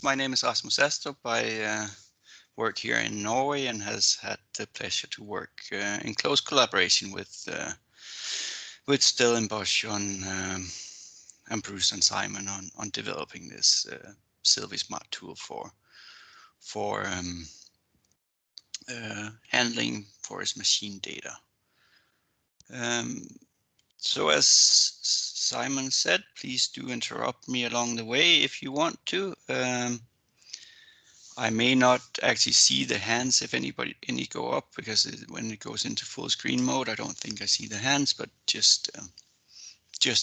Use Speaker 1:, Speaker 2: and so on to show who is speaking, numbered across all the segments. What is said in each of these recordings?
Speaker 1: My name is Rasmus Astrup. I work here in Norway and has had the pleasure to work in close collaboration with Stellenbosch and Bruce and Simon on developing this SilviSmart tool for handling forest machine data. So as Simon said, please do interrupt me along the way if you want to. I may not actually see the hands if any go up, because when it goes into full screen mode, I don't think I see the hands, but just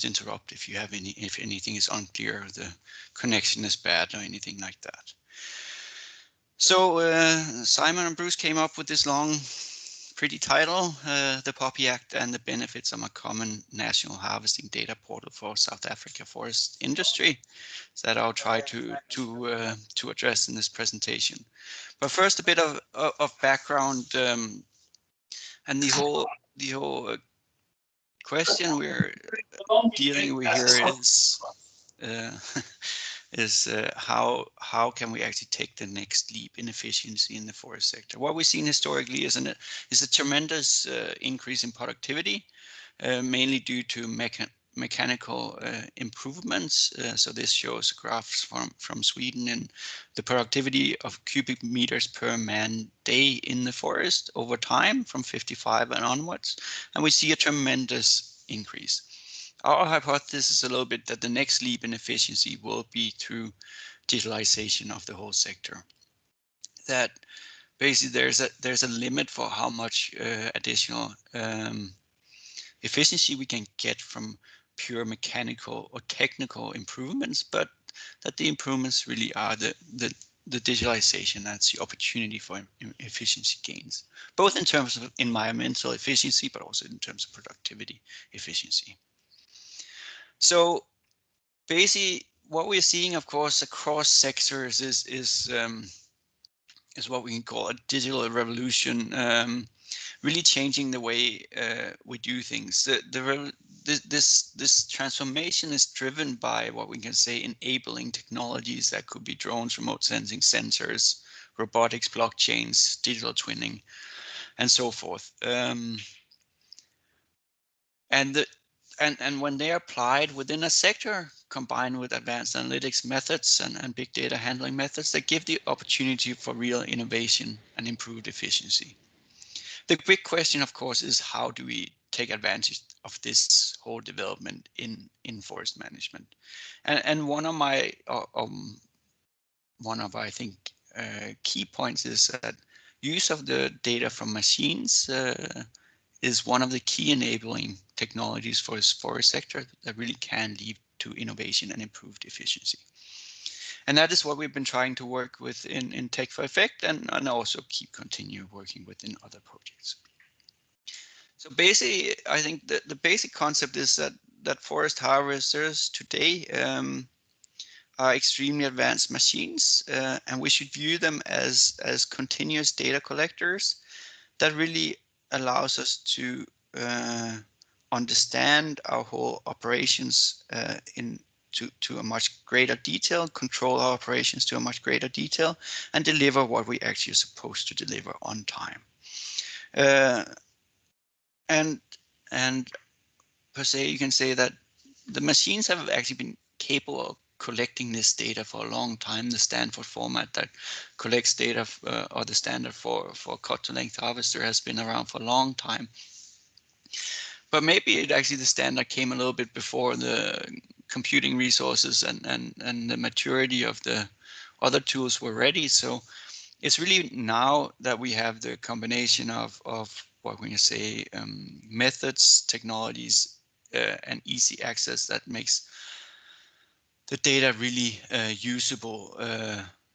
Speaker 1: interrupt if you have if anything is unclear, or the connection is bad or anything like that. So Simon and Bruce came up with this long, pretty title, the POPI Act and the benefits of a common national harvesting data portal for South Africa forest industry, that I'll try to address in this presentation. But first, a bit of background, and the whole question we're dealing with here is how can we actually take the next leap in efficiency in the forest sector? What we've seen historically is a tremendous increase in productivity, mainly due to mechanical improvements. So this shows graphs from Sweden and the productivity of cubic meters per man day in the forest over time from 55 and onwards, and we see a tremendous increase. Our hypothesis is a little bit that the next leap in efficiency will be through digitalization of the whole sector. That basically there's a limit for how much additional efficiency we can get from pure mechanical or technical improvements, but that the improvements really are the digitalization. That's the opportunity for efficiency gains, both in terms of environmental efficiency, but also in terms of productivity efficiency. So basically, what we're seeing, of course, across sectors is what we can call a digital revolution, really changing the way we do things. This transformation is driven by what we can say enabling technologies that could be drones, remote sensing, sensors, robotics, blockchains, digital twinning, and so forth. And when they are applied within a sector, combined with advanced analytics methods and big data handling methods, they give the opportunity for real innovation and improved efficiency. The big question, of course, is how do we take advantage of this whole development in forest management? And one of I think key points is that use of the data from machines is one of the key enabling technologies for this forest sector that really can lead to innovation and improved efficiency. And that is what we've been trying to work with in TECH4EFFECT and also continue working with in other projects. So basically, I think that the basic concept is that forest harvesters today are extremely advanced machines, and we should view them as continuous data collectors that really allows us to understand our whole operations to a much greater detail, control our operations to a much greater detail, and deliver what we actually are supposed to deliver on time. And per se, you can say that the machines have actually been capable of collecting this data for a long time. The Stanford format that collects data, or the standard for cut-to-length harvester, has been around for a long time. But maybe the standard came a little bit before the computing resources and the maturity of the other tools were ready. So it's really now that we have the combination of what we can say methods, technologies, and easy access that makes the data really usable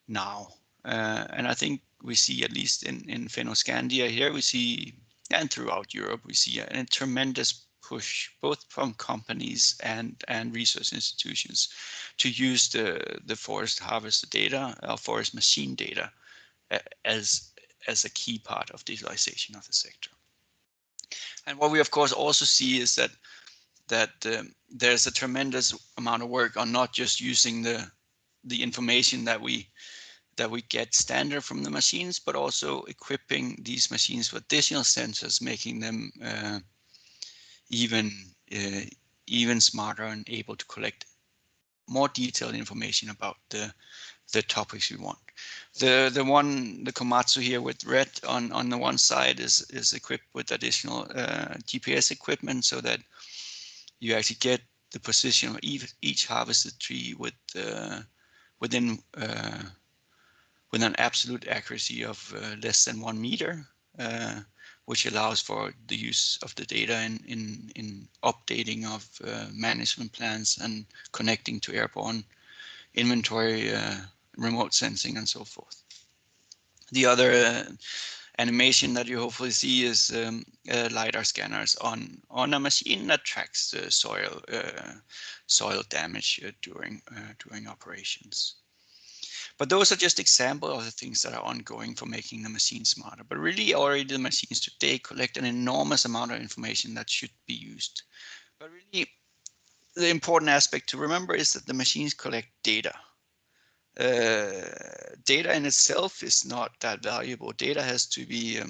Speaker 1: now. And I think we see, at least in Fennoscandia here, we see, and throughout Europe, we see a tremendous push, both from companies and research institutions, to use the forest harvester data, forest machine data, as a key part of digitalization of the sector. And what we of course also see is that there's a tremendous amount of work on not just using the the information that we get standard from the machines, but also equipping these machines with additional sensors, making them even smarter and able to collect more detailed information about the topics we want. The Komatsu here with red on the one side is equipped with additional GPS equipment, so that you actually get the position of each harvested tree with within an absolute accuracy of less than 1 meter, which allows for the use of the data in updating of management plans and connecting to airborne inventory, remote sensing, and so forth. The other animation that you hopefully see is LiDAR scanners on a machine that tracks the soil damage during operations. But those are just examples of the things that are ongoing for making the machine smarter. But really, already the machines today collect an enormous amount of information that should be used. But really, the important aspect to remember is that the machines collect data. Data in itself is not that valuable. Data has to be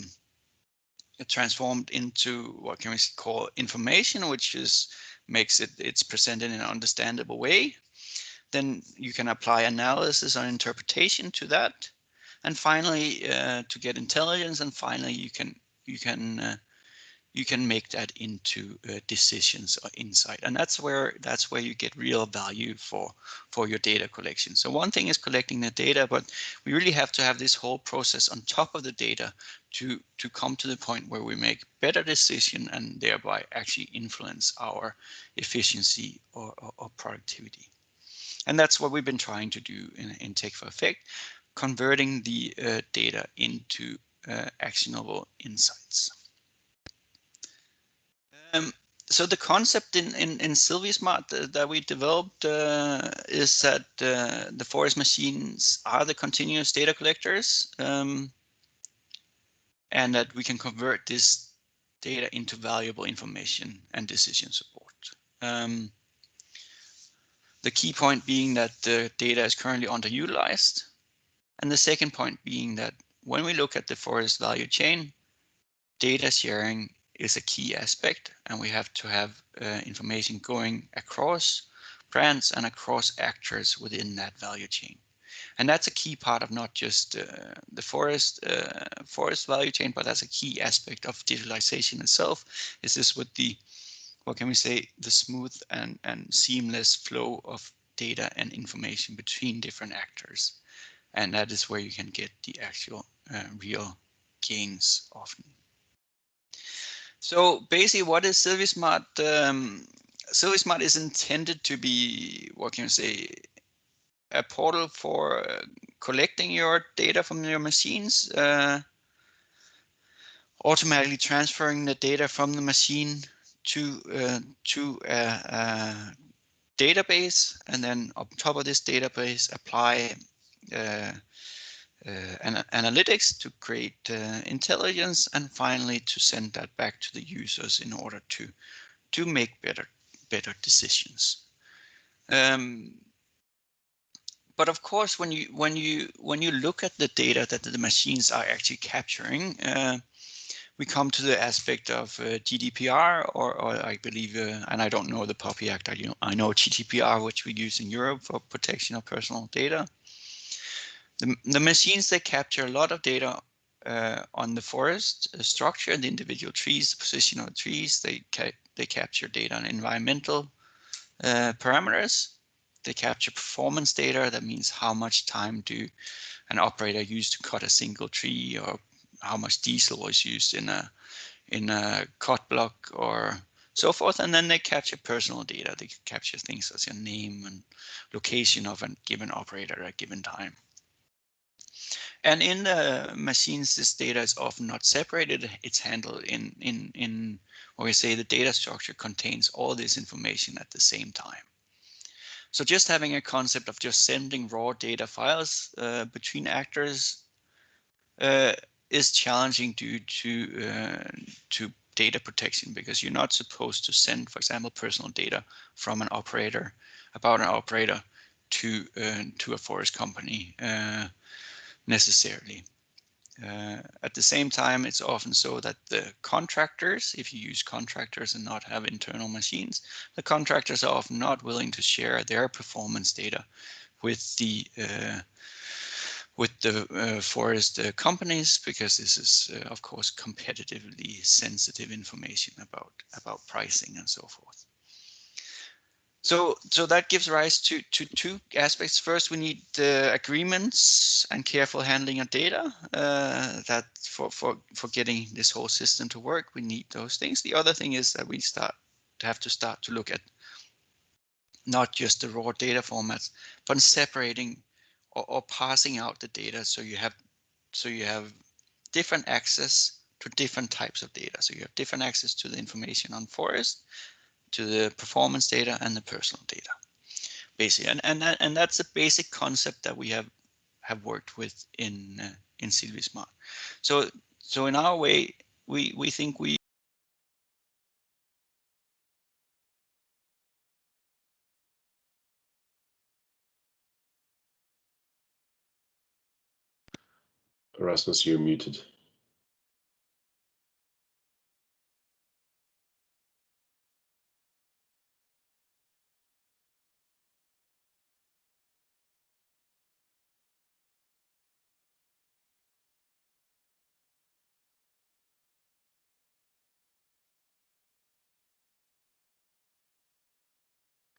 Speaker 1: transformed into what can we call information, which makes it's presented in an understandable way. Then you can apply analysis or interpretation to that, and finally to get intelligence, and finally you can make that into decisions or insight, and that's where you get real value for your data collection. So one thing is collecting the data, but we really have to have this whole process on top of the data to come to the point where we make better decision and thereby actually influence our efficiency or productivity. And that's what we've been trying to do in TECH4EFFECT, converting the data into actionable insights. So the concept in SilviSmart that we developed is that the forest machines are the continuous data collectors, and that we can convert this data into valuable information and decision support. The key point being that the data is currently underutilized, and the second point being that when we look at the forest value chain, data sharing is a key aspect, and we have to have information going across brands and across actors within that value chain. And that's a key part of not just the forest value chain, but that's a key aspect of digitalization itself. Is this with the, what can we say, the smooth and seamless flow of data and information between different actors. And that is where you can get the actual real gains often. So basically, what is SilviSmart? SilviSmart is intended to be, what can you say, a portal for collecting your data from your machines, automatically transferring the data from the machine to a database, and then on top of this database apply analytics to create intelligence, and finally to send that back to the users in order to make better decisions. But of course, when you look at the data that the machines are actually capturing, we come to the aspect of GDPR, or I believe, and I don't know the POPI Act. I know GDPR, which we use in Europe for protection of personal data. The machines, they capture a lot of data on the forest structure, the individual trees, the position of the trees. They capture data on environmental parameters. They capture performance data. That means how much time do an operator use to cut a single tree, or how much diesel was used in a cut block, or so forth. And then they capture personal data. They capture things such as name and location of a given operator at a given time. And in the machines, this data is often not separated. It's handled in what we say the data structure contains all this information at the same time. So just having a concept of just sending raw data files between actors is challenging due to data protection, because you're not supposed to send, for example, personal data from an operator about an operator to a forest company necessarily. At the same time, it's often so that the contractors, if you use contractors and not have internal machines, the contractors are often not willing to share their performance data with the forest companies, because this is of course competitively sensitive information about pricing and so forth. So that gives rise to two aspects. First, we need agreements and careful handling of data. That for getting this whole system to work, we need those things. The other thing is that we have to start to look at not just the raw data formats, but separating or parsing out the data, so you have different access to different types of data. So you have different access to the information on forest, to the performance data, and the personal data, basically. And that's a basic concept that we have worked with in SilviSmart. So in our way, we think we
Speaker 2: Rasmus, you're muted.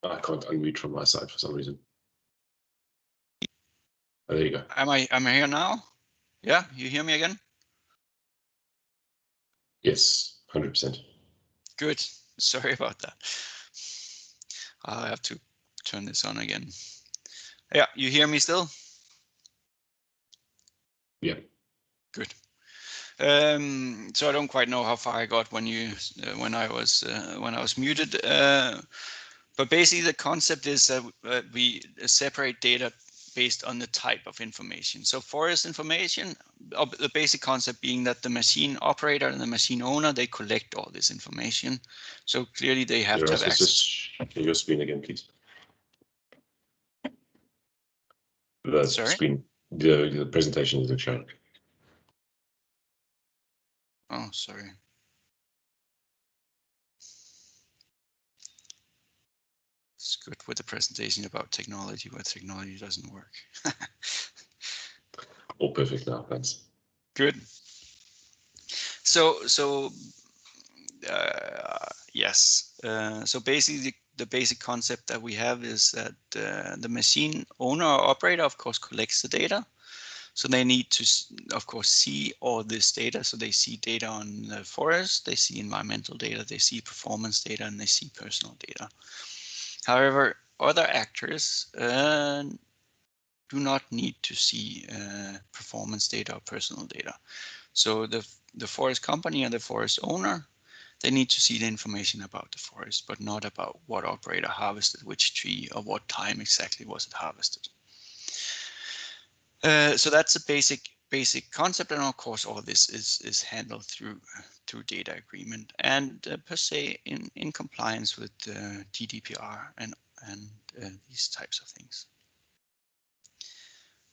Speaker 2: I can't unmute from my side for some reason. Oh, there you go.
Speaker 1: Am I here now? Yeah, you hear me again?
Speaker 2: Yes, 100%.
Speaker 1: Good. Sorry about that. I'll have to turn this on again. Yeah, you hear me still?
Speaker 2: Yeah.
Speaker 1: Good. So I don't quite know how far I got when I was muted. But basically, the concept is that we separate data based on the type of information. So forest information, the basic concept being that the machine operator and the machine owner, they collect all this information. So clearly they have to have access.
Speaker 2: Just share your screen again, please. The
Speaker 1: Sorry?
Speaker 2: screen, the presentation isn't showing.
Speaker 1: Oh, sorry. It's good with the presentation about technology, where technology doesn't work.
Speaker 2: All perfect now, thanks.
Speaker 1: Good. So yes. So basically, the basic concept that we have is that the machine owner or operator, of course, collects the data. So they need to, of course, see all this data. So they see data on the forest, they see environmental data, they see performance data, and they see personal data. However, other actors do not need to see performance data or personal data. So the forest company and the forest owner, they need to see the information about the forest, but not about what operator harvested which tree or what time exactly was it harvested. So that's a basic concept, and of course all this is handled through data agreement and per se in compliance with GDPR and these types of things.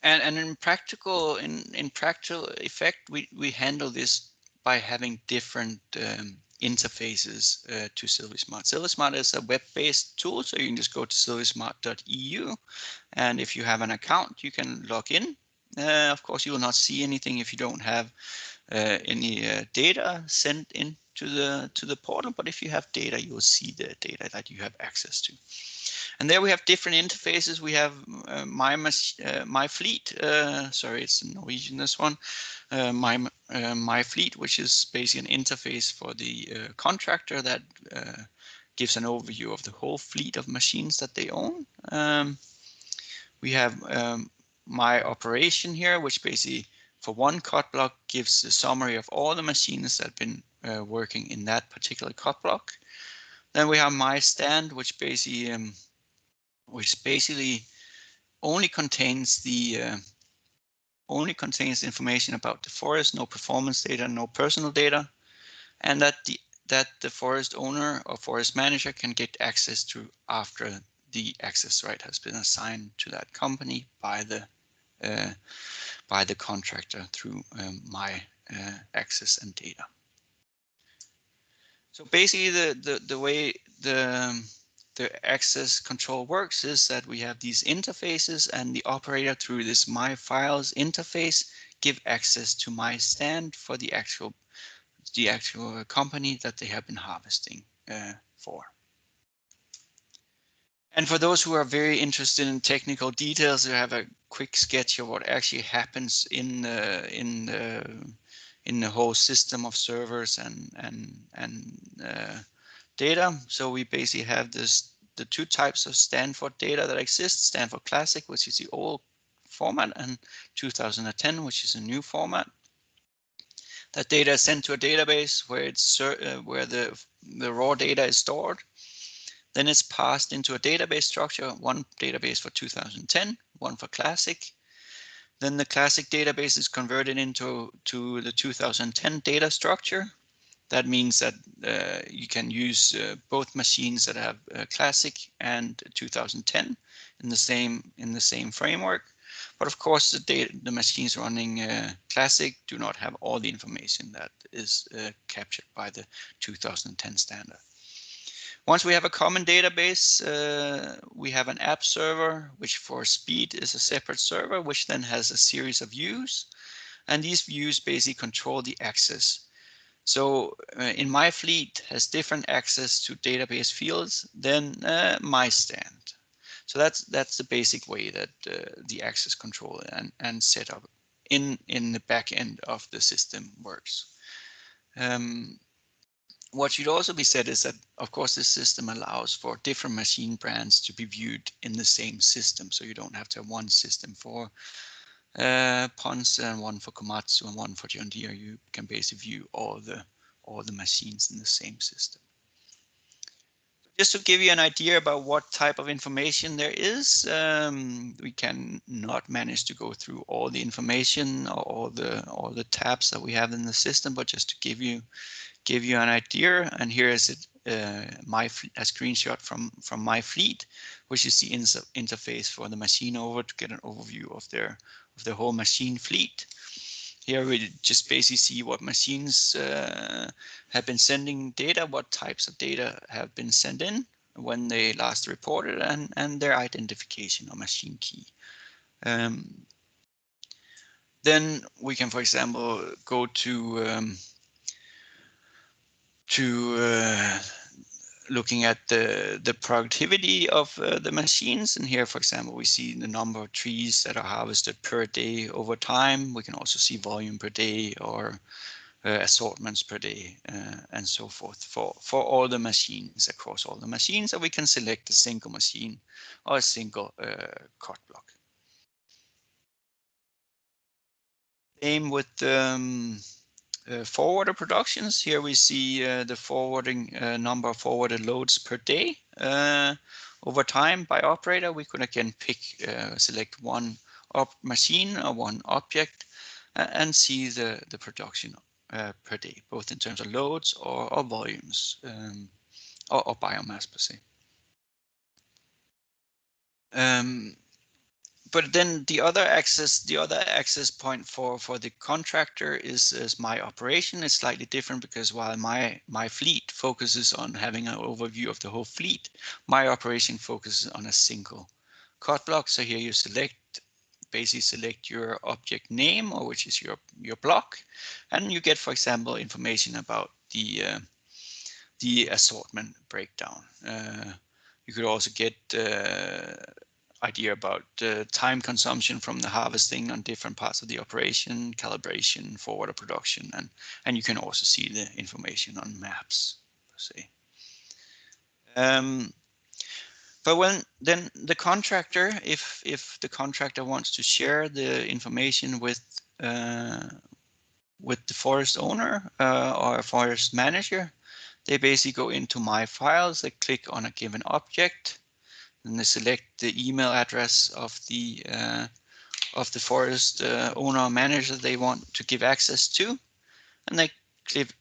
Speaker 1: And in practical effect, we handle this by having different interfaces to SilviSmart. SilviSmart is a web-based tool, so you can just go to silvismart.eu, and if you have an account, you can log in. Of course, you will not see anything if you don't have any data sent into the portal, but if you have data, you will see the data that you have access to. And there we have different interfaces. We have my fleet. Sorry, it's in Norwegian, this one. My fleet, which is basically an interface for the contractor that gives an overview of the whole fleet of machines that they own. We have my operation here, which basically for one cut block gives the summary of all the machines that have been working in that particular cut block. Then we have my stand, which basically only contains the information about the forest, no performance data, no personal data, and that the forest owner or forest manager can get access to after the access right has been assigned to that company by the contractor through my access and data. So basically, the way the access control works is that we have these interfaces, and the operator through this My Files interface give access to my stand for the actual company that they have been harvesting for. And for those who are very interested in technical details, I have a quick sketch of what actually happens in the whole system of servers and data. So we basically have the two types of Stanford data that exist: Stanford Classic, which is the old format, and 2010, which is a new format. That data is sent to a database where where the raw data is stored. Then it's passed into a database structure, one database for 2010, one for Classic. Then the Classic database is converted into the 2010 data structure. That means that you can use both machines that have Classic and 2010 in the same framework. But of course, the machines running Classic do not have all the information that is captured by the 2010 standard. Once we have a common database, we have an app server, which for speed is a separate server, which then has a series of views. And these views basically control the access. So in my fleet has different access to database fields than my stand. So that's the basic way that the access control and setup in the back end of the system works. What should also be said is that, of course, this system allows for different machine brands to be viewed in the same system. So you don't have to have one system for Ponce and one for Komatsu and one for John Deere. You can basically view all the machines in the same system. Just to give you an idea about what type of information there is, we can not manage to go through all the information or all the tabs that we have in the system, but just to give you an idea. And here is it, a screenshot from my fleet, which is the interface for the machine over to get an overview of the whole machine fleet. Here we just basically see what machines have been sending data, what types of data have been sent in, when they last reported, and their identification or machine key. Then we can, for example, go to looking at the productivity of the machines. And here, for example, we see the number of trees that are harvested per day over time. We can also see volume per day or assortments per day and so forth for all the machines, across all the machines. So we can select a single machine or a single cut block. Same with forwarder productions. Here we see the forwarding number of forwarded loads per day over time by operator. We could again select one machine or one object and see the production per day, both in terms of loads or volumes or biomass per se. But then the other access point for the contractor is my operation. It's slightly different because while my fleet focuses on having an overview of the whole fleet, my operation focuses on a single cut block. So here you basically select your object name, or which is your block, and you get, for example, information about the assortment breakdown. You could also get idea about time consumption from the harvesting on different parts of the operation, calibration, forwarder production, and you can also see the information on maps per se. But when then the contractor, if the contractor wants to share the information with the forest owner or a forest manager, they basically go into My Files, they click on a given object, and they select the email address of the forest owner or manager they want to give access to, and they give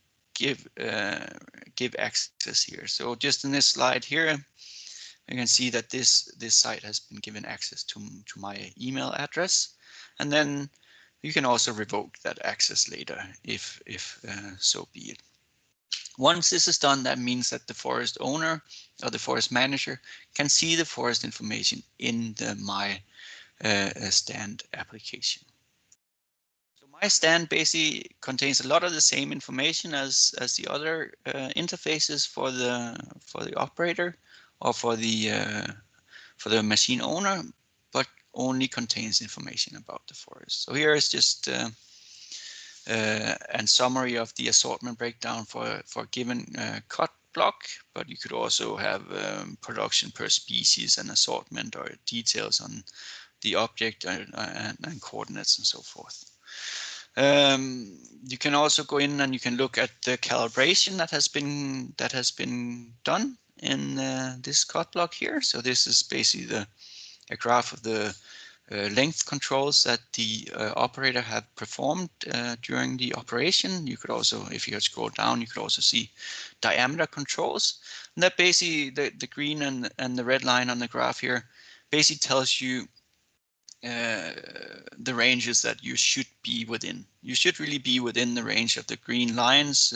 Speaker 1: access here. So just in this slide here, You can see that this site has been given access to my email address, and then you can also revoke that access later if so be it. Once this is done, that means that the forest owner or the forest manager can see the forest information in the My Stand application. So My Stand basically contains a lot of the same information as the other interfaces for the operator or for the machine owner, but only contains information about the forest. So here is just a summary of the assortment breakdown for a given cut block, but you could also have production per species and assortment or details on the object and coordinates and so forth. You can also go in and you can look at the calibration that has been done in this cut block here. So this is basically a graph of the length controls that the operator had performed during the operation. You could also, if you scroll down, you could also see diameter controls. And that basically, the green and the red line on the graph here basically tells you the ranges that you should be within. You should really be within the range of the green lines,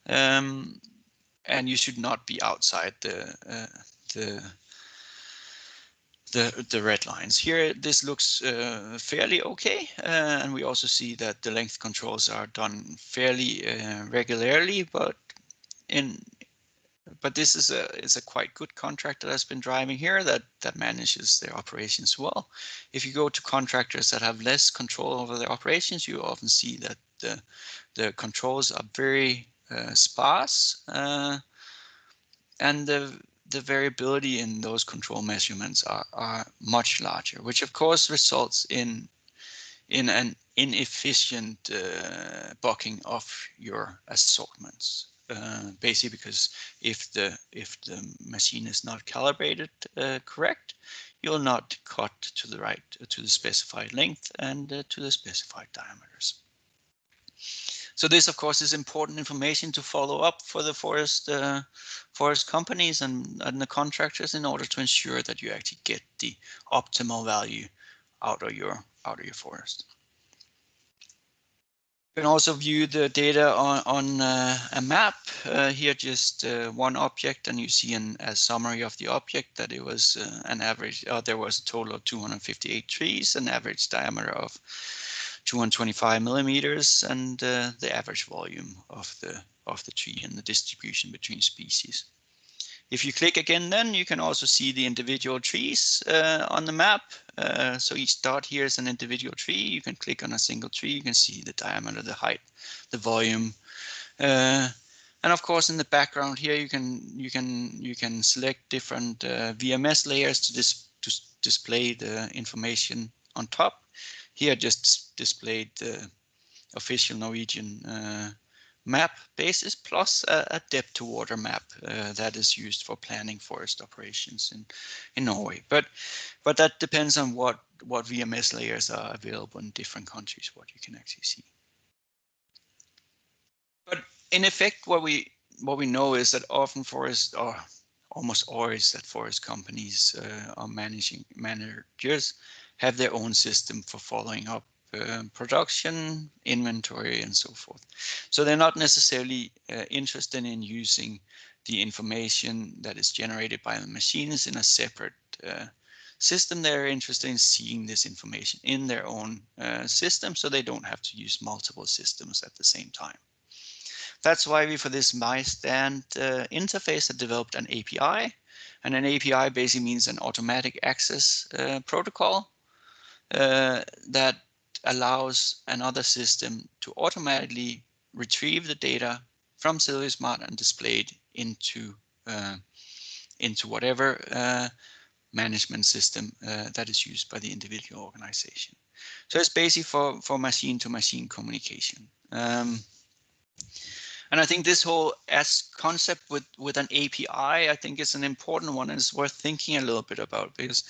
Speaker 1: and you should not be outside the red lines. Here this looks fairly okay, and we also see that the length controls are done fairly regularly, but this is a quite good contractor that's been driving here that manages their operations well. If you go to contractors that have less control over their operations, you often see that the controls are very sparse, and the variability in those control measurements are much larger, which of course results in an inefficient bucking of your assortments. Basically, because if the machine is not calibrated correct, you'll not cut to the specified length and to the specified diameters. So this, of course, is important information to follow up for the forest companies and the contractors in order to ensure that you actually get the optimal value out of your forest. You can also view the data on a map. Here just one object, and you see a summary of the object that it was an average. There was a total of 258 trees, an average diameter of 225 millimeters, and the average volume of the tree and the distribution between species. If you click again, then you can also see the individual trees on the map. So each dot here is an individual tree. You can click on a single tree. You can see the diameter, the height, the volume, and of course in the background here you can select different VMS layers to display the information on top. Here just displayed the official Norwegian map basis plus a depth to water map that is used for planning forest operations in Norway. But that depends on what VMS layers are available in different countries, what you can actually see. But in effect, what we know is that often forests are almost always that forest companies or managers have their own system for following up production, inventory, and so forth. So they're not necessarily interested in using the information that is generated by the machines in a separate system. They're interested in seeing this information in their own system, so they don't have to use multiple systems at the same time. That's why we, for this My Stand interface, have developed an API. And an API basically means an automatic access protocol that allows another system to automatically retrieve the data from SilviSmart and display it into whatever management system that is used by the individual organization. So it's basically for machine-to-machine communication. And I think this whole concept with an API, I think is an important one and is worth thinking a little bit about, because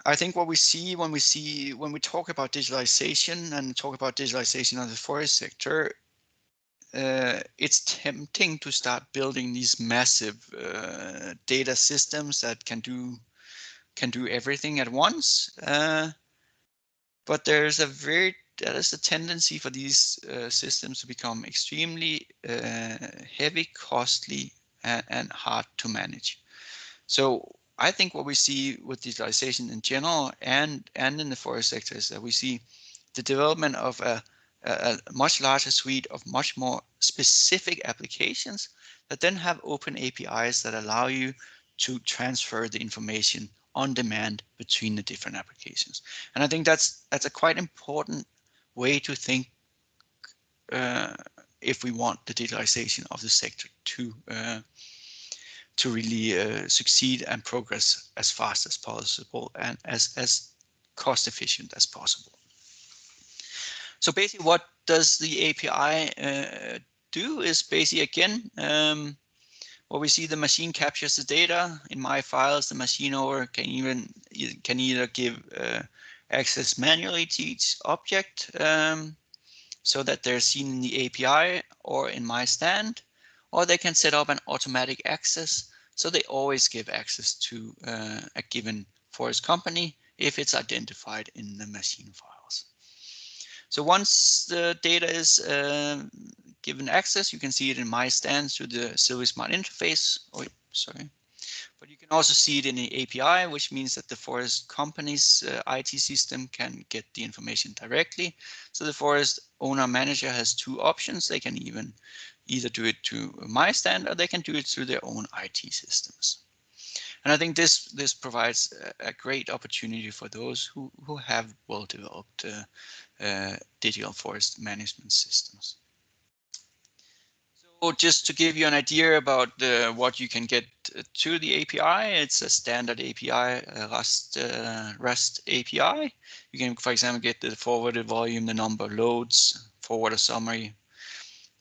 Speaker 1: I think what we see when we talk about digitalization and talk about digitalization of the forest sector, it's tempting to start building these massive data systems that can do everything at once. But there's a tendency for these systems to become extremely heavy, costly, and hard to manage. So I think what we see with digitalization in general and in the forest sector is that we see the development of a much larger suite of much more specific applications that then have open APIs that allow you to transfer the information on demand between the different applications. And I think that's a quite important way to think if we want the digitalization of the sector to really succeed and progress as fast as possible and as cost efficient as possible. So basically what does the API do is basically, again, what we see, the machine captures the data. In my files, the machine owner can either give access manually to each object so that they're seen in the API or in my stand, or they can set up an automatic access so they always give access to a given forest company if it's identified in the machine files. So once the data is given access, you can see it in my stand through the SilviSmart interface. Oh, sorry. But you can also see it in the API, which means that the forest company's IT system can get the information directly. So the forest owner manager has two options. They can either do it to my stand or they can do it through their own IT systems. And I think this provides a great opportunity for those who have well-developed digital forest management systems. So just to give you an idea about what you can get to the API, it's a standard API, Rust API. You can, for example, get the forwarded volume, the number of loads, forward a summary.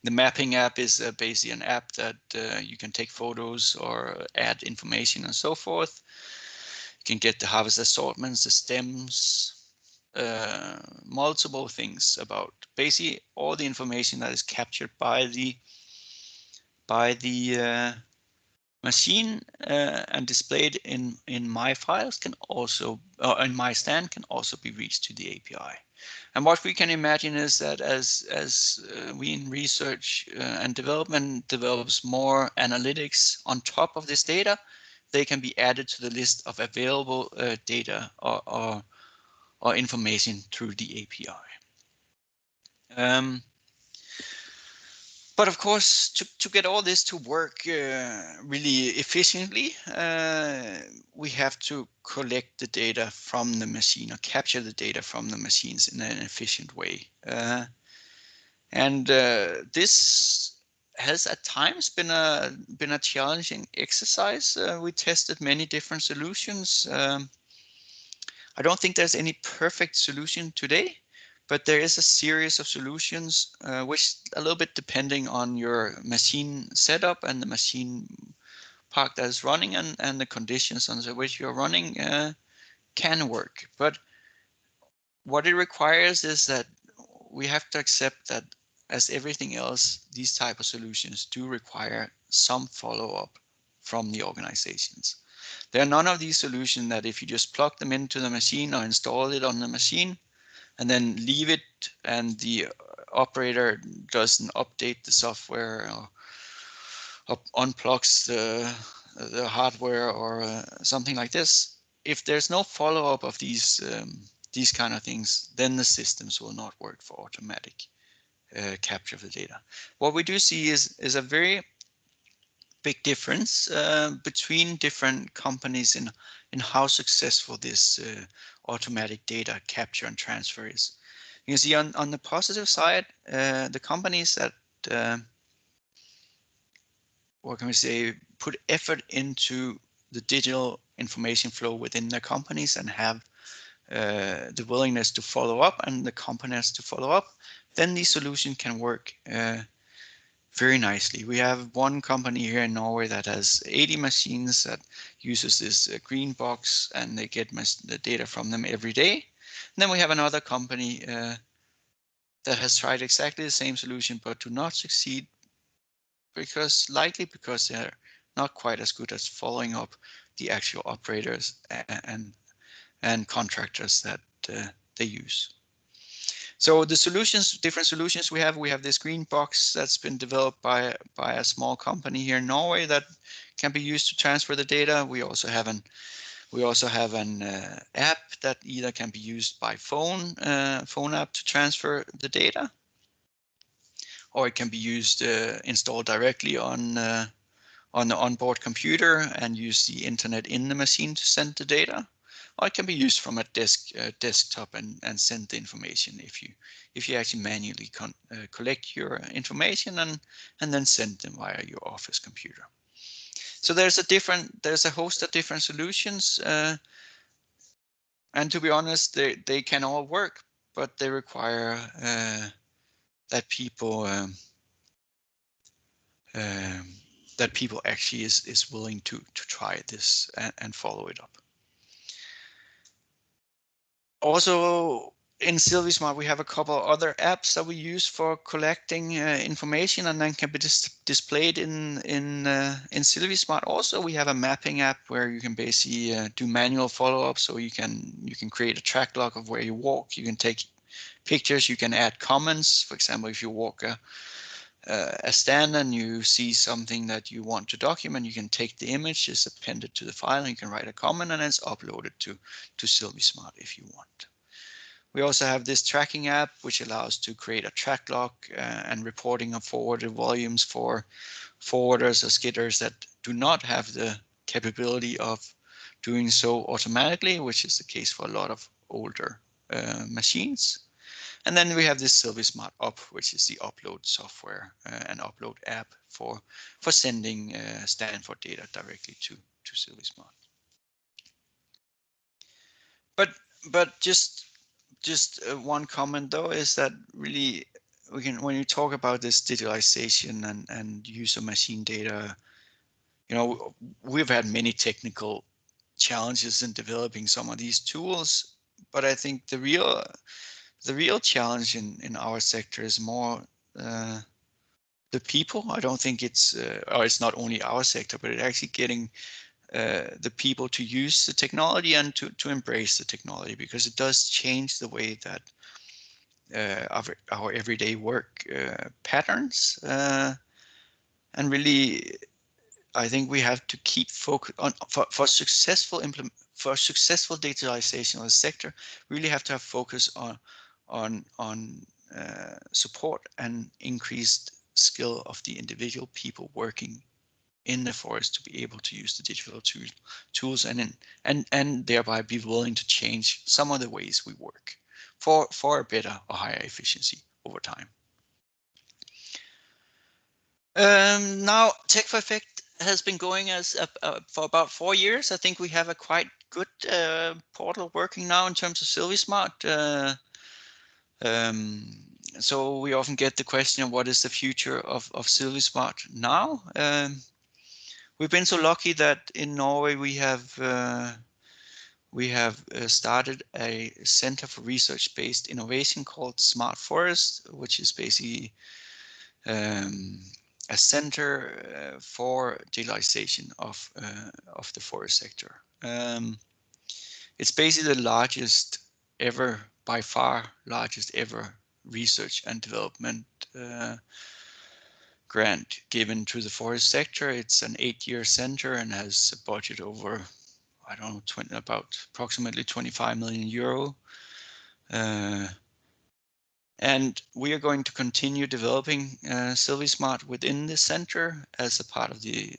Speaker 1: The mapping app is basically an app that you can take photos or add information and so forth. You can get the harvest assortments, the stems, multiple things about basically all the information that is captured by the machine and displayed in my files can also, in my stand, can also be reached to the API. And what we can imagine is that as we in research and development develops more analytics on top of this data, they can be added to the list of available data or information through the API. But of course, to get all this to work really efficiently, we have to collect the data from the machine or capture the data from the machines in an efficient way. This has at times been a challenging exercise. We tested many different solutions. I don't think there's any perfect solution today, but there is a series of solutions which a little bit depending on your machine setup and the machine park that is running and the conditions under which you're running can work. But what it requires is that we have to accept that, as everything else, these type of solutions do require some follow-up from the organizations. There are none of these solutions that if you just plug them into the machine or install it on the machine and then leave it and the operator doesn't update the software or unplugs the hardware or something like this. If there's no follow-up of these kind of things, then the systems will not work for automatic capture of the data. What we do see is a very big difference between different companies in how successful this automatic data capture and transfer is. You can see on the positive side, the companies that what can we say, put effort into the digital information flow within their companies and have the willingness to follow up and the competence to follow up, then the solution can work very nicely. We have one company here in Norway that has 80 machines that uses this green box and they get the data from them every day. And then we have another company that has tried exactly the same solution but do not succeed likely because they're not quite as good as following up the actual operators and contractors that they use. So the solutions, different solutions we have this green box that's been developed by a small company here in Norway that can be used to transfer the data. We also have an app that either can be used by phone app to transfer the data, or it can be used installed directly on the onboard computer and use the internet in the machine to send the data, or it can be used from a desktop and send the information if you actually manually collect your information and then send them via your office computer. So there's a host of different solutions, and to be honest, they can all work, but they require that people actually is willing to try this and follow it up. Also, in SilviSmart, we have a couple of other apps that we use for collecting information and then can be displayed in SilviSmart. Also, we have a mapping app where you can basically do manual follow-up. So you can create a track log of where you walk. You can take pictures. You can add comments. For example, if you walk a stand and you see something that you want to document, you can take the image, it's appended to the file, and you can write a comment, and it's uploaded to SilviSmart if you want. We also have this tracking app, which allows to create a track log and reporting of forwarded volumes for forwarders or skidders that do not have the capability of doing so automatically, which is the case for a lot of older machines. And then we have this SilviSmart Up, which is the upload software and upload app for sending Stanford data directly to SilviSmart. But just one comment though is that really when you talk about this digitalization and use of machine data, you know, we've had many technical challenges in developing some of these tools, but I think the real challenge in our sector is more the people. I don't think it's or it's not only our sector, but it's actually getting the people to use the technology and to embrace the technology, because it does change the way that our everyday work patterns. And really, I think we have to keep focus on for successful digitalization of the sector. We really have to have focus on support and increased skill of the individual people working in the forest to be able to use the digital tools and thereby be willing to change some of the ways we work for a better or higher efficiency over time. Now, TECH4EFFECT has been going as for about 4 years. I think we have a quite good portal working now in terms of SilviSmart. So we often get the question of what is the future of SilviSmart now. We've been so lucky that in Norway we have started a center for research-based innovation called Smart Forest, which is basically a center for digitalization of the forest sector. It's basically the largest ever, by far largest ever, research and development grant given to the forest sector. It's an 8-year center and has a budget over, I don't know, about approximately 25 million euro. And we are going to continue developing SilviSmart within the center as a part of the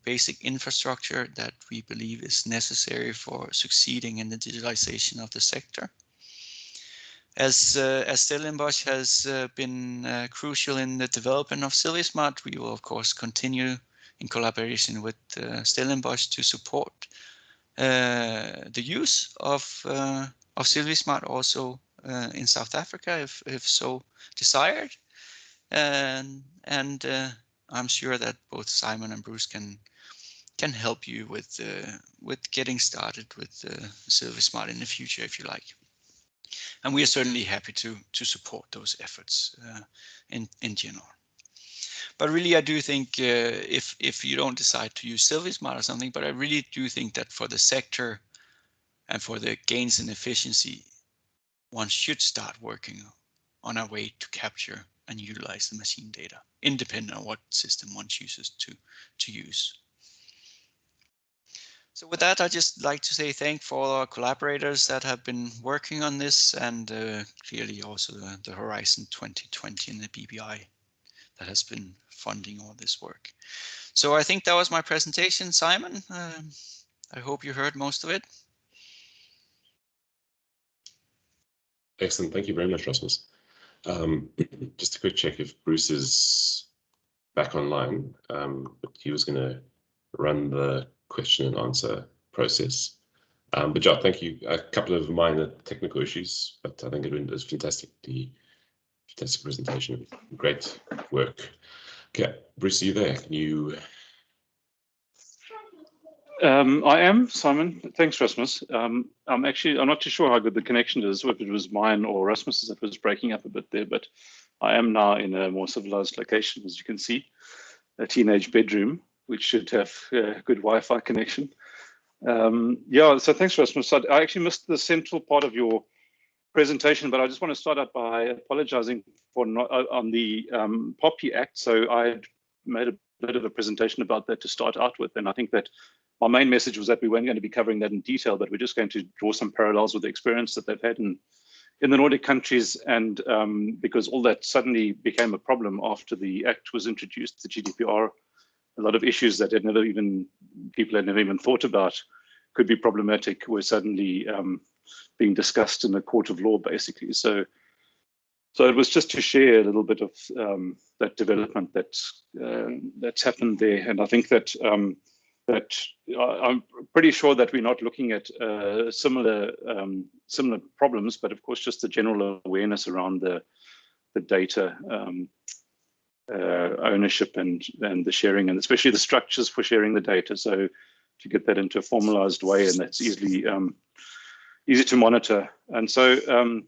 Speaker 1: basic infrastructure that we believe is necessary for succeeding in the digitalization of the sector. As Stellenbosch has been crucial in the development of SilviSmart, we will of course continue in collaboration with Stellenbosch to support the use of SilviSmart also in South Africa, if so desired, and I'm sure that both Simon and Bruce can help you with getting started with SilviSmart in the future if you like. And we are certainly happy to support those efforts in general. But really, I do think if you don't decide to use SilviSmart or something, but I really do think that for the sector and for the gains in efficiency, one should start working on a way to capture and utilize the machine data, independent of what system one chooses to use. So with that, I'd just like to say thank for our collaborators that have been working on this, and clearly also the Horizon 2020 and the BBI that has been funding all this work. So I think that was my presentation, Simon. I hope you heard most of it.
Speaker 2: Excellent. Thank you very much, Rasmus. Just a quick check if Bruce is back online. But he was going to run the question and answer process. But yeah, thank you. A couple of minor technical issues, but I think it was fantastic. The fantastic presentation. Great work. Okay, Bruce, are you there? Can you?
Speaker 3: I am, Simon. Thanks, Rasmus. I'm not too sure how good the connection is, if it was mine or Rasmus's that was breaking up a bit there, but I am now in a more civilized location, as you can see, a teenage bedroom, which should have good Wi-Fi connection. Yeah, so thanks, Rasmus. I actually missed the central part of your presentation, but I just want to start out by apologizing for not on the POPI Act. So I made a bit of a presentation about that to start out with, and I think that my main message was that we weren't going to be covering that in detail, but we're just going to draw some parallels with the experience that they've had in the Nordic countries, and because all that suddenly became a problem after the Act was introduced, the GDPR, a lot of issues that people had never even thought about could be problematic were suddenly being discussed in a court of law, basically. So it was just to share a little bit of that development that's happened there, and I think that I'm pretty sure that we're not looking at similar problems, but of course just the general awareness around the data ownership and the sharing, and especially the structures for sharing the data. So to get that into a formalized way, and that's easy to monitor. And so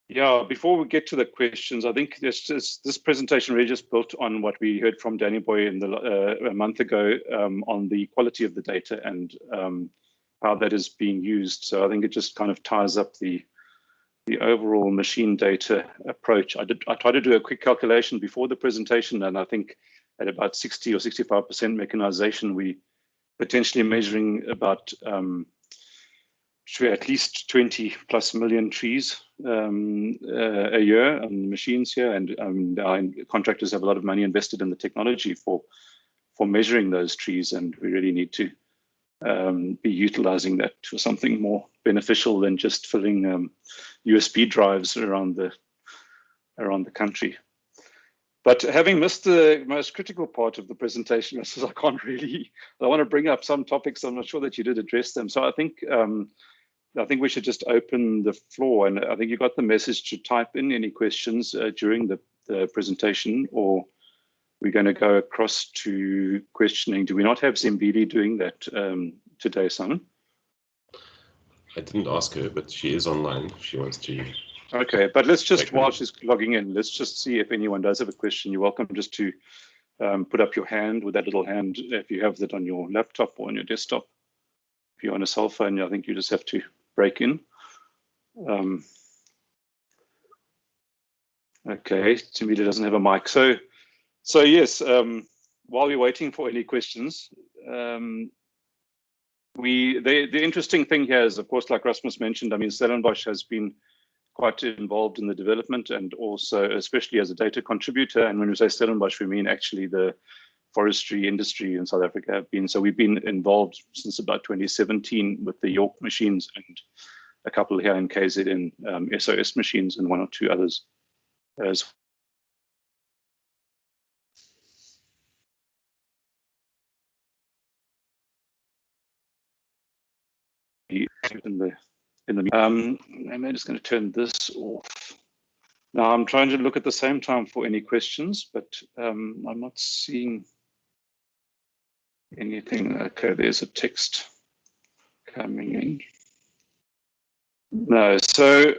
Speaker 3: yeah, before we get to the questions, I think this presentation really just built on what we heard from Danny Boy a month ago on the quality of the data and how that is being used. So I think it just kind of ties up the overall machine data approach. I tried to do a quick calculation before the presentation, and I think at about 60 or 65% mechanization, we potentially measuring about at least 20 plus million trees a year on the machines here, and our contractors have a lot of money invested in the technology for measuring those trees, and we really need to be utilizing that for something more beneficial than just filling USB drives around the country. But having missed the most critical part of the presentation, I want to bring up some topics. I'm not sure that you did address them. So I think we should just open the floor, and I think you got the message to type in any questions during the presentation, or we're going to go across to questioning. Do we not have Zimbili doing that today, Simon?
Speaker 2: I didn't ask her, but she is online if she wants to.
Speaker 3: Okay, but let's just, while she's logging in, let's just see if anyone does have a question. You're welcome just to put up your hand with that little hand if you have that on your laptop or on your desktop. If you're on a cell phone, I think you just have to break in. Okay, Zimbili doesn't have a mic. So yes, while we're waiting for any questions, the interesting thing here is, of course, like Rasmus mentioned, I mean, Stellenbosch has been quite involved in the development, and also especially as a data contributor. And when we say Stellenbosch, we mean actually the forestry industry in South Africa have been. So we've been involved since about 2017 with the York machines and a couple here in KZN, SOS machines, and one or two others as well. I'm just going to turn this off. Now I'm trying to look at the same time for any questions, but I'm not seeing anything. Okay, there's a text coming in. No. So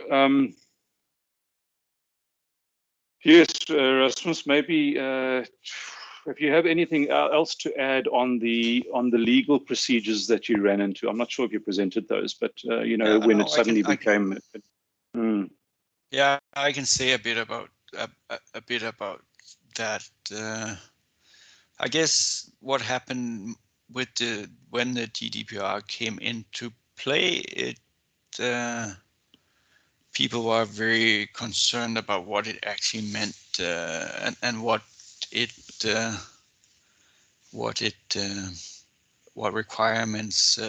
Speaker 3: yes, Rasmus, maybe if you have anything else to add on the legal procedures that you ran into. I'm not sure if you presented those, but you know, when it suddenly became.
Speaker 1: Yeah, I can say a bit about that. I guess what happened with when the GDPR came into play, people were very concerned about what it actually meant and what requirements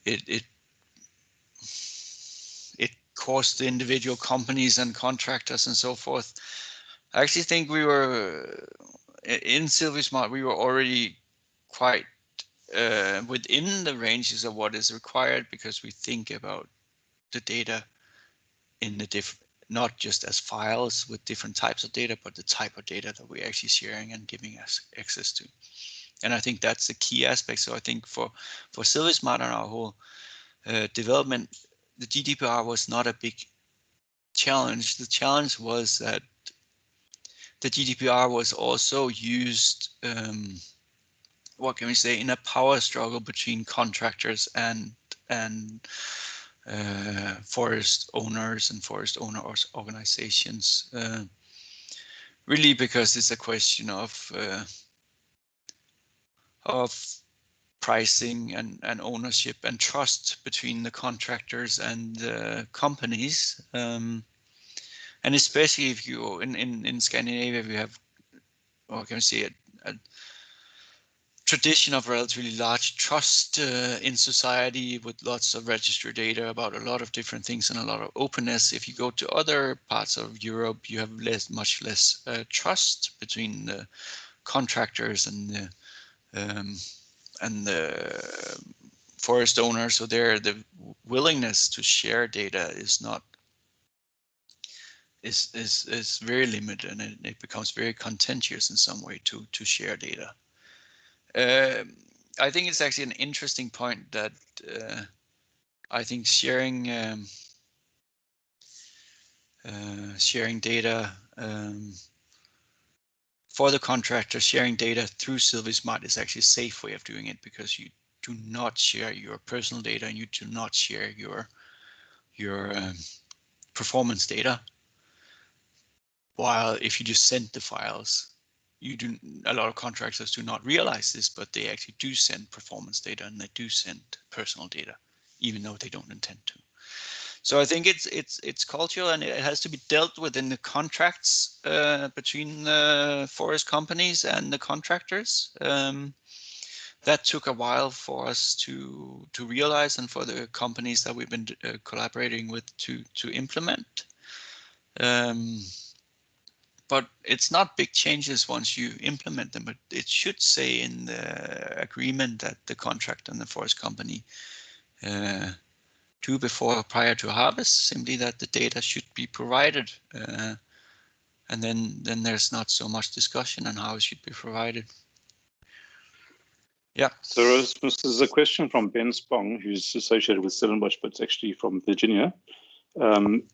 Speaker 1: it caused the individual companies and contractors and so forth. I actually think we were in SilviSmart, we were already quite within the ranges of what is required, because we think about the data in the not just as files with different types of data, but the type of data that we're actually sharing and giving us access to. And I think that's the key aspect. So I think for SilviSmart and our whole development, the GDPR was not a big challenge. The challenge was that the GDPR was also used, what can we say, in a power struggle between contractors and forest owners and forest owners organizations. Really, because it's a question of pricing and ownership and trust between the contractors and the companies. And especially if you in Scandinavia, we have, what can we say, a tradition of relatively large trust in society, with lots of registered data about a lot of different things and a lot of openness. If you go to other parts of Europe, you have much less trust between the contractors and the forest owners. So there, the willingness to share data is not is very limited, and it becomes very contentious in some way to share data. I think it's actually an interesting point that I think sharing data for the contractor, sharing data through SilviSmart is actually a safe way of doing it, because you do not share your personal data and you do not share your performance data. While if you just send the files, a lot of contractors do not realize this, but they actually do send performance data and they do send personal data, even though they don't intend to. So I think it's cultural, and it has to be dealt with in the contracts between the forest companies and the contractors. That took a while for us to realize, and for the companies that we've been collaborating with to implement. But it's not big changes once you implement them, but it should say in the agreement that the contractor and the forest company do prior to harvest, simply that the data should be provided. And then there's not so much discussion on how it should be provided. Yeah.
Speaker 3: So Rasmus, there's a question from Ben Spong, who's associated with Stellenbosch, but it's actually from Virginia.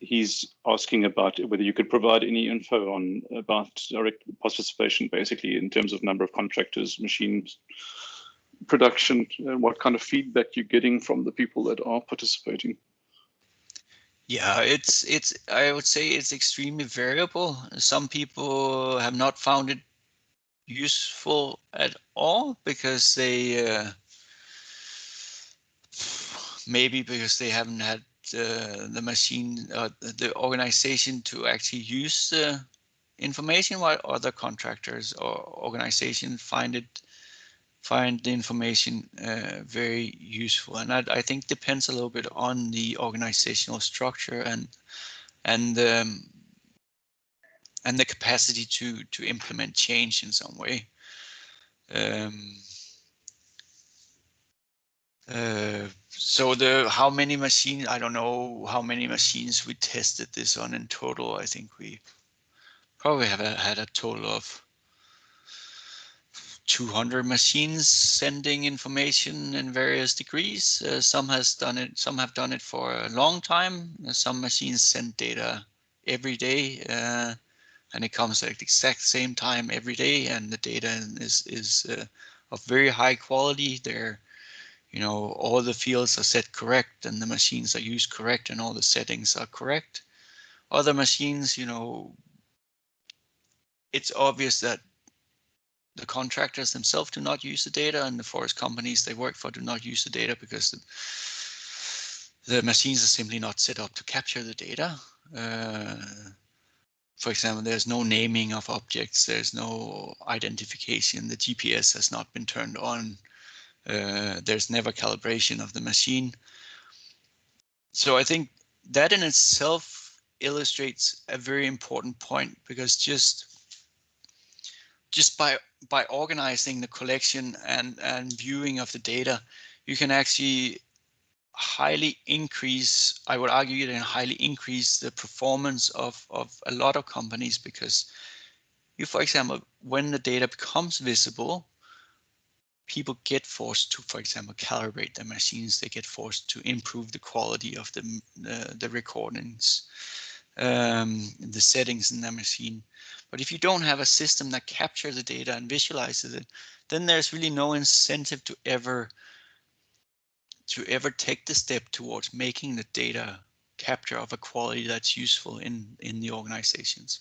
Speaker 3: He's asking about whether you could provide any info about direct participation, basically in terms of number of contractors, machines, production, and what kind of feedback you're getting from the people that are participating.
Speaker 1: Yeah, I would say it's extremely variable. Some people have not found it useful at all, because they maybe because they haven't had the machine, the organization to actually use the information, while other contractors or organizations find the information very useful. And I think depends a little bit on the organizational structure and the capacity to implement change in some way. So how many machines, I don't know how many machines we tested this on in total. I think we probably have had a total of 200 machines sending information in various degrees. Some have done it for a long time. Some machines send data every day, and it comes at the exact same time every day, and the data is of very high quality. They're, all the fields are set correct, and the machines are used correct, and all the settings are correct. Other machines, it's obvious that the contractors themselves do not use the data, and the forest companies they work for do not use the data because the machines are simply not set up to capture the data. For example, there's no naming of objects, there's no identification, the GPS has not been turned on, there's never calibration of the machine. So I think that in itself illustrates a very important point, because just by organizing the collection and viewing of the data, you can actually highly increase, I would argue, you can highly increase the performance of a lot of companies, because you, for example, when the data becomes visible, people get forced to, for example, calibrate their machines. They get forced to improve the quality of the recordings, the settings in their machine. But if you don't have a system that captures the data and visualizes it, then there's really no incentive to ever take the step towards making the data capture of a quality that's useful in the organizations.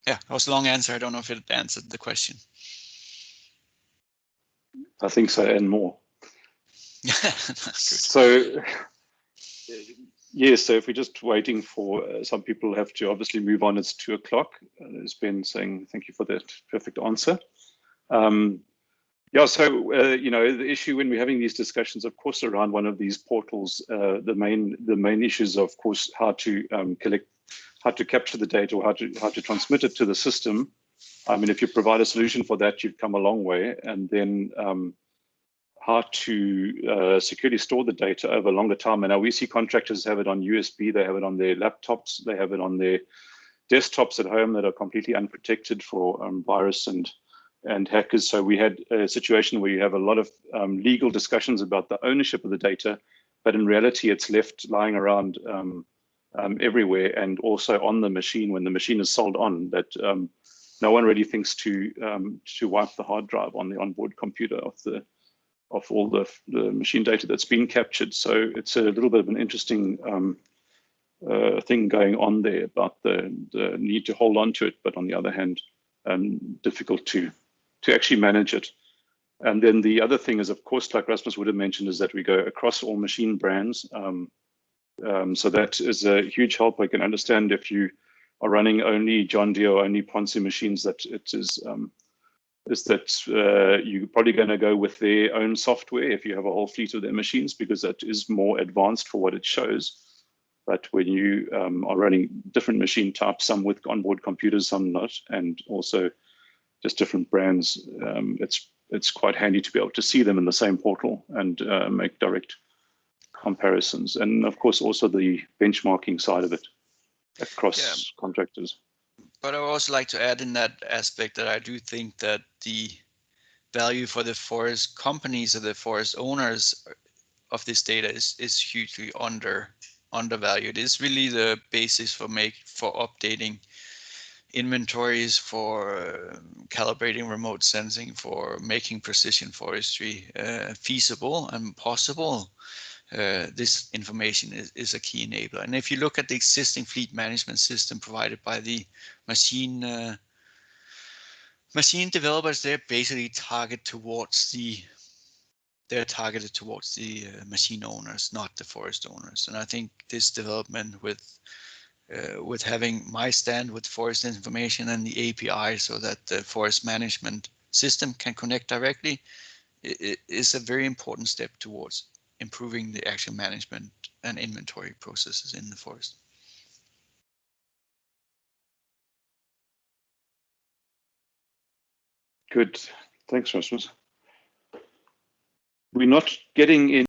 Speaker 1: Yeah, that was a long answer. I don't know if it answered the question.
Speaker 3: I think so, and more.
Speaker 1: Good.
Speaker 3: So, yes, so if we're just waiting for some people have to obviously move on, it's 2 o'clock. There's Ben saying, thank you for that perfect answer. Yeah, so, the issue when we're having these discussions, of course, around one of these portals, the main issues, of course, how to how to capture the data, or how to transmit it to the system. I mean, if you provide a solution for that, you've come a long way. And then how to securely store the data over a longer time. And now we see contractors have it on USB, they have it on their laptops, they have it on their desktops at home that are completely unprotected for virus and hackers. So we had a situation where you have a lot of legal discussions about the ownership of the data, but in reality, it's left lying around everywhere, and also on the machine when the machine is sold on, that no one really thinks to wipe the hard drive on the onboard computer of all the machine data that's been captured. So it's a little bit of an interesting thing going on there about the need to hold on to it, but on the other hand, difficult to actually manage it. And then the other thing is, of course, like Rasmus would have mentioned, is that we go across all machine brands. So that is a huge help. I can understand if you are running only John Deere or only Ponce machines, that it is that you're probably going to go with their own software if you have a whole fleet of their machines, because that is more advanced for what it shows. But when you are running different machine types, some with onboard computers, some not, and also just different brands, it's quite handy to be able to see them in the same portal and make direct comparisons. And of course, also the benchmarking side of it across contractors.
Speaker 1: But I would also like to add in that aspect that I do think that the value for the forest companies or the forest owners of this data is hugely undervalued. It's really the basis for updating inventories, for calibrating remote sensing, for making precision forestry feasible and possible. This information is a key enabler. And if you look at the existing fleet management system provided by the machine developers, they're basically targeted towards the machine owners, not the forest owners. And I think this development with having my stand with forest information and the API, so that the forest management system can connect directly, is a very important step towards improving the actual management and inventory processes in the forest.
Speaker 3: Good. Thanks, Rasmus. We're not getting in